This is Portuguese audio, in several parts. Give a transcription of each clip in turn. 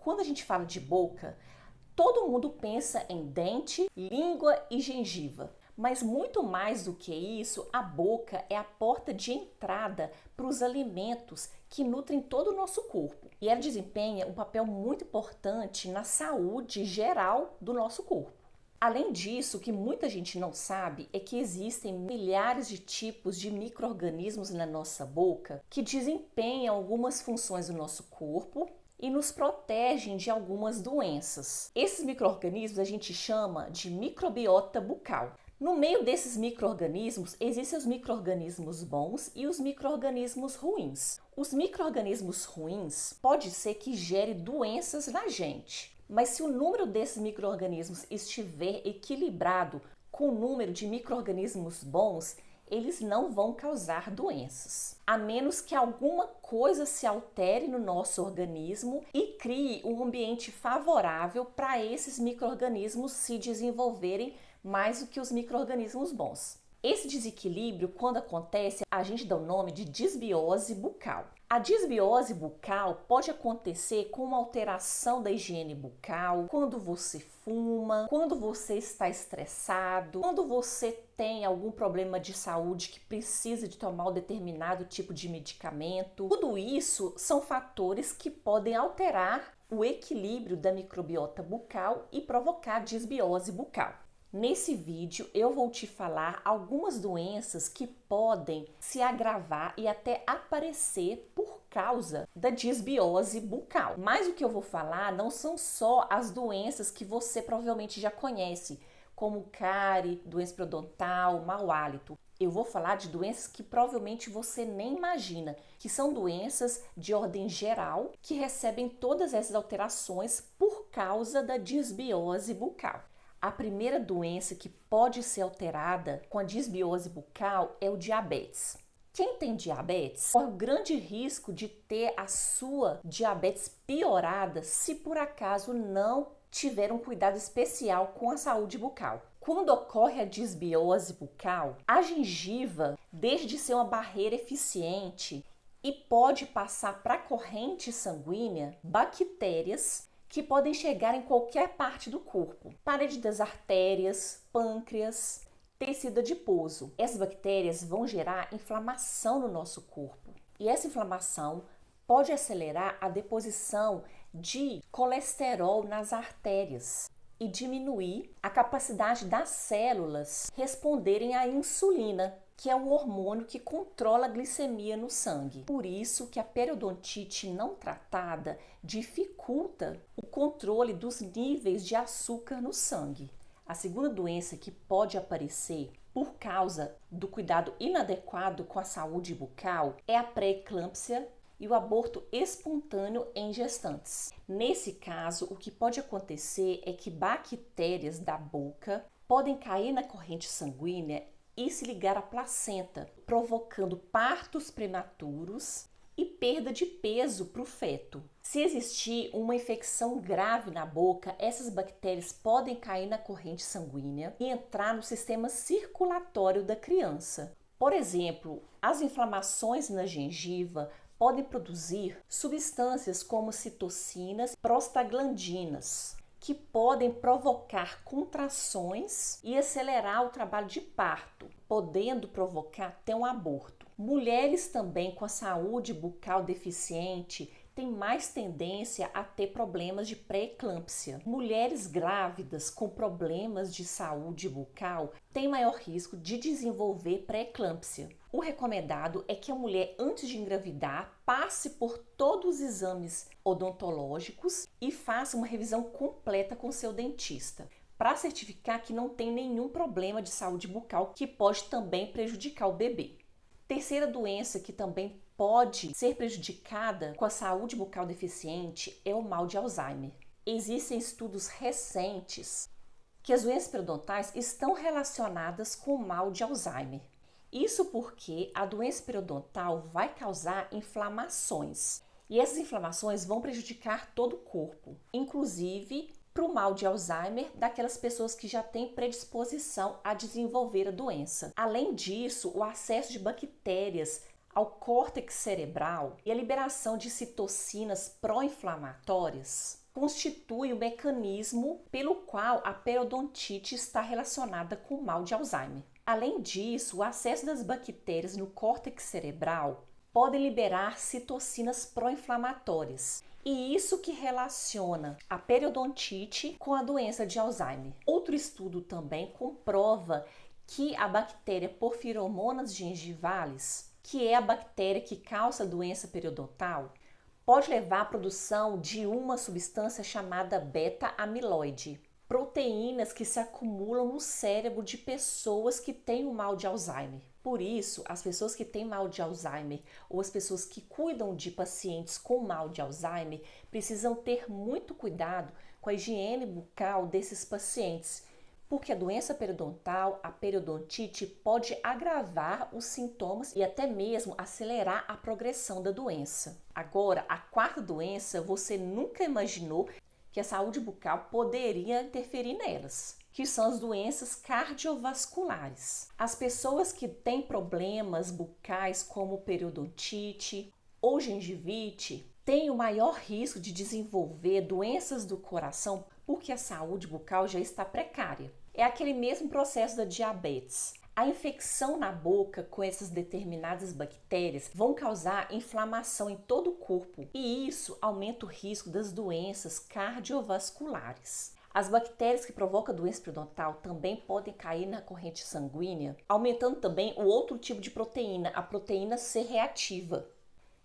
Quando a gente fala de boca, todo mundo pensa em dente, língua e gengiva. Mas muito mais do que isso, a boca é a porta de entrada para os alimentos que nutrem todo o nosso corpo. E ela desempenha um papel muito importante na saúde geral do nosso corpo. Além disso, o que muita gente não sabe é que existem milhares de tipos de micro-organismos na nossa boca que desempenham algumas funções do nosso corpo e nos protegem de algumas doenças. Esses micro-organismos a gente chama de microbiota bucal. No meio desses micro-organismos, existem os micro-organismos bons e os micro-organismos ruins. Os micro-organismos ruins pode ser que gere doenças na gente, mas se o número desses micro-organismos estiver equilibrado com o número de micro-organismos bons, eles não vão causar doenças, a menos que alguma coisa se altere no nosso organismo e crie um ambiente favorável para esses micro-organismos se desenvolverem mais do que os micro-organismos bons. Esse desequilíbrio, quando acontece, a gente dá o nome de disbiose bucal. A disbiose bucal pode acontecer com uma alteração da higiene bucal, quando você fuma, quando você está estressado, quando você tem algum problema de saúde que precisa de tomar um determinado tipo de medicamento. Tudo isso são fatores que podem alterar o equilíbrio da microbiota bucal e provocar disbiose bucal. Nesse vídeo eu vou te falar algumas doenças que podem se agravar e até aparecer por causa da disbiose bucal. Mas o que eu vou falar não são só as doenças que você provavelmente já conhece, como cárie, doença periodontal, mau hálito. Eu vou falar de doenças que provavelmente você nem imagina, que são doenças de ordem geral que recebem todas essas alterações por causa da disbiose bucal. A primeira doença que pode ser alterada com a disbiose bucal é o diabetes. Quem tem diabetes corre o grande risco de ter a sua diabetes piorada se por acaso não tiver um cuidado especial com a saúde bucal. Quando ocorre a disbiose bucal, a gengiva deixa de ser uma barreira eficiente e pode passar para a corrente sanguínea bactérias que podem chegar em qualquer parte do corpo. Parede das artérias, pâncreas, tecido adiposo. Essas bactérias vão gerar inflamação no nosso corpo. E essa inflamação pode acelerar a deposição de colesterol nas artérias e diminuir a capacidade das células responderem à insulina, que é o hormônio que controla a glicemia no sangue. Por isso que a periodontite não tratada dificulta o controle dos níveis de açúcar no sangue. A segunda doença que pode aparecer por causa do cuidado inadequado com a saúde bucal é a pré-eclâmpsia e o aborto espontâneo em gestantes. Nesse caso, o que pode acontecer é que bactérias da boca podem cair na corrente sanguínea e se ligar à placenta, provocando partos prematuros e perda de peso para o feto. Se existir uma infecção grave na boca, essas bactérias podem cair na corrente sanguínea e entrar no sistema circulatório da criança. Por exemplo, as inflamações na gengiva podem produzir substâncias como citocinas, prostaglandinas, que podem provocar contrações e acelerar o trabalho de parto, podendo provocar até um aborto. Mulheres também com a saúde bucal deficiente têm mais tendência a ter problemas de pré-eclâmpsia. Mulheres grávidas com problemas de saúde bucal têm maior risco de desenvolver pré-eclâmpsia. O recomendado é que a mulher, antes de engravidar, passe por todos os exames odontológicos e faça uma revisão completa com seu dentista, para certificar que não tem nenhum problema de saúde bucal que pode também prejudicar o bebê. Terceira doença que também pode ser prejudicada com a saúde bucal deficiente é o mal de Alzheimer. Existem estudos recentes que as doenças periodontais estão relacionadas com o mal de Alzheimer. Isso porque a doença periodontal vai causar inflamações e essas inflamações vão prejudicar todo o corpo, inclusive para o mal de Alzheimer daquelas pessoas que já têm predisposição a desenvolver a doença. Além disso, o acesso de bactérias ao córtex cerebral e a liberação de citocinas pró-inflamatórias constitui o mecanismo pelo qual a periodontite está relacionada com o mal de Alzheimer. Além disso, o acesso das bactérias no córtex cerebral pode liberar citocinas pró-inflamatórias. E isso que relaciona a periodontite com a doença de Alzheimer. Outro estudo também comprova que a bactéria Porphyromonas gingivalis, que é a bactéria que causa a doença periodontal, pode levar à produção de uma substância chamada beta-amiloide, proteínas que se acumulam no cérebro de pessoas que têm o mal de Alzheimer. Por isso, as pessoas que têm mal de Alzheimer ou as pessoas que cuidam de pacientes com mal de Alzheimer precisam ter muito cuidado com a higiene bucal desses pacientes, porque a doença periodontal, a periodontite, pode agravar os sintomas e até mesmo acelerar a progressão da doença. Agora, a quarta doença, você nunca imaginou que a saúde bucal poderia interferir nelas, que são as doenças cardiovasculares. As pessoas que têm problemas bucais como periodontite ou gengivite têm o maior risco de desenvolver doenças do coração porque a saúde bucal já está precária. É aquele mesmo processo da diabetes. A infecção na boca com essas determinadas bactérias vão causar inflamação em todo o corpo e isso aumenta o risco das doenças cardiovasculares. As bactérias que provocam a doença periodontal também podem cair na corrente sanguínea, aumentando também o outro tipo de proteína, a proteína C reativa,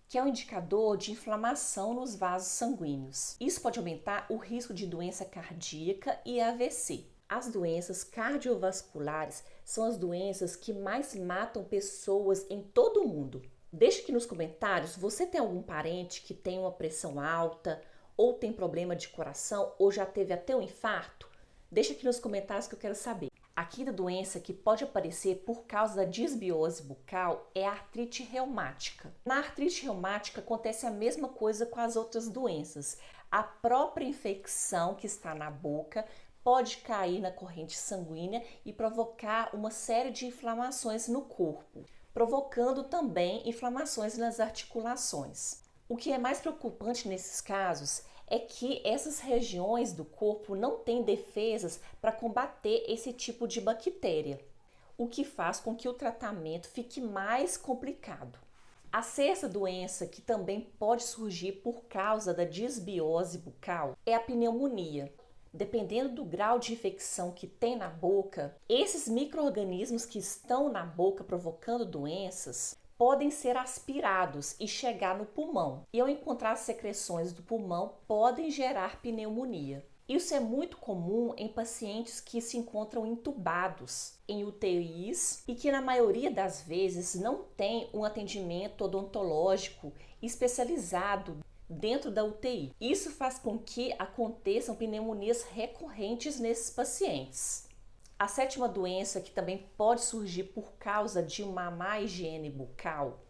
que é um indicador de inflamação nos vasos sanguíneos. Isso pode aumentar o risco de doença cardíaca e AVC. As doenças cardiovasculares são as doenças que mais matam pessoas em todo o mundo. Deixe aqui nos comentários, você tem algum parente que tem uma pressão alta, ou tem problema de coração, ou já teve até um infarto? Deixa aqui nos comentários que eu quero saber. A quinta doença que pode aparecer por causa da disbiose bucal é a artrite reumática. Na artrite reumática acontece a mesma coisa com as outras doenças. A própria infecção que está na boca pode cair na corrente sanguínea e provocar uma série de inflamações no corpo, provocando também inflamações nas articulações. O que é mais preocupante nesses casos é que essas regiões do corpo não têm defesas para combater esse tipo de bactéria, o que faz com que o tratamento fique mais complicado. A sexta doença que também pode surgir por causa da disbiose bucal é a pneumonia. Dependendo do grau de infecção que tem na boca, esses micro-organismos que estão na boca provocando doenças podem ser aspirados e chegar no pulmão. E ao encontrar as secreções do pulmão, podem gerar pneumonia. Isso é muito comum em pacientes que se encontram entubados em UTIs e que na maioria das vezes não têm um atendimento odontológico especializado dentro da UTI. Isso faz com que aconteçam pneumonias recorrentes nesses pacientes. A sétima doença que também pode surgir por causa de uma má higiene bucal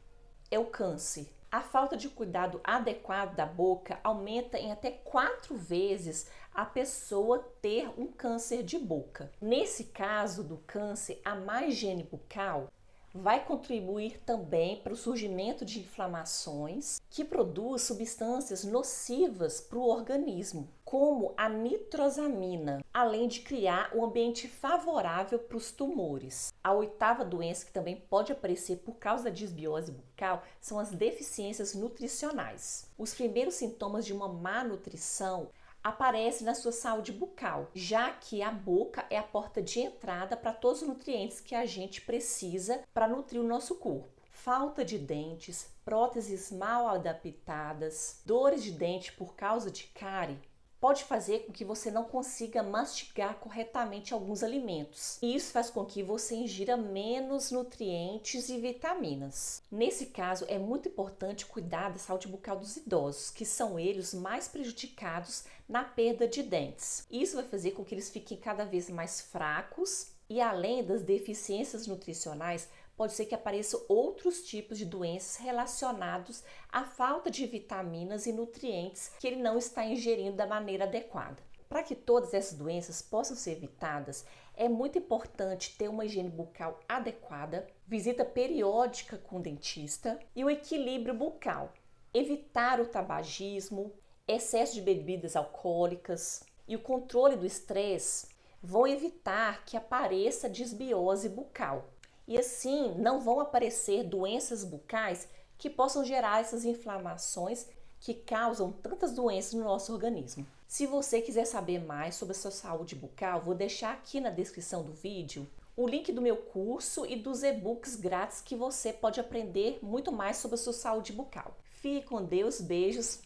é o câncer. A falta de cuidado adequado da boca aumenta em até 4 vezes a pessoa ter um câncer de boca. Nesse caso do câncer, a má higiene bucal vai contribuir também para o surgimento de inflamações que produz substâncias nocivas para o organismo, como a nitrosamina, além de criar um ambiente favorável para os tumores. A oitava doença que também pode aparecer por causa da disbiose bucal são as deficiências nutricionais. Os primeiros sintomas de uma má nutrição aparece na sua saúde bucal, já que a boca é a porta de entrada para todos os nutrientes que a gente precisa para nutrir o nosso corpo. Falta de dentes, próteses mal adaptadas, dores de dente por causa de cárie, pode fazer com que você não consiga mastigar corretamente alguns alimentos. E isso faz com que você ingira menos nutrientes e vitaminas. Nesse caso, é muito importante cuidar da saúde bucal dos idosos, que são eles os mais prejudicados na perda de dentes. Isso vai fazer com que eles fiquem cada vez mais fracos e, além das deficiências nutricionais, pode ser que apareçam outros tipos de doenças relacionados à falta de vitaminas e nutrientes que ele não está ingerindo da maneira adequada. Para que todas essas doenças possam ser evitadas, é muito importante ter uma higiene bucal adequada, visita periódica com o dentista e o equilíbrio bucal. Evitar o tabagismo, excesso de bebidas alcoólicas e o controle do estresse vão evitar que apareça desbiose bucal. E assim não vão aparecer doenças bucais que possam gerar essas inflamações que causam tantas doenças no nosso organismo. Se você quiser saber mais sobre a sua saúde bucal, vou deixar aqui na descrição do vídeo o link do meu curso e dos e-books grátis que você pode aprender muito mais sobre a sua saúde bucal. Fique com Deus, beijos,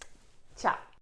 tchau!